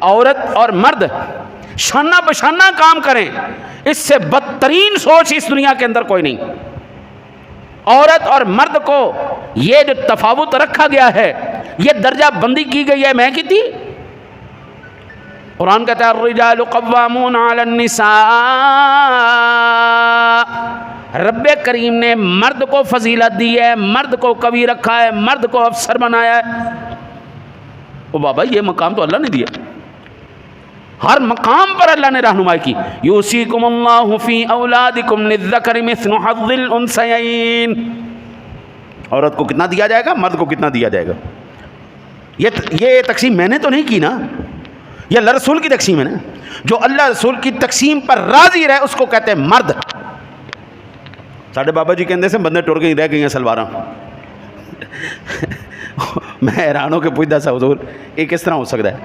عورت اور مرد شانہ بشانہ کام کریں، اس سے بدترین سوچ اس دنیا کے اندر کوئی نہیں۔ عورت اور مرد کو یہ جو تفاوت رکھا گیا ہے، یہ درجہ بندی کی گئی ہے، میں کی تھی؟ قرآن کہتا ہے الرجال قوامون علی النساء، رب کریم نے مرد کو فضیلت دی ہے، مرد کو قوی رکھا ہے، مرد کو افسر بنایا ہے۔ او بابا یہ مقام تو اللہ نے دیا، ہر مقام پر اللہ نے رہنمائی کی۔ یوصیکم اللہ فی اولادکم للذکر مثل حظ الانثیین، عورت کو کتنا دیا جائے گا، مرد کو کتنا دیا جائے گا۔ یہ تقسیم میں نے تو نہیں کی نا، یہ اللہ رسول کی تقسیم ہے نا۔ جو اللہ رسول کی تقسیم پر راضی رہے اس کو کہتے ہیں مرد۔ ساڈے بابا جی کہندے سے بندے ٹر گئی رہ گئی ہیں سلواراں۔ میں حیران ہو کے پوچھتا سا حضور یہ کس طرح ہو سکتا ہے؟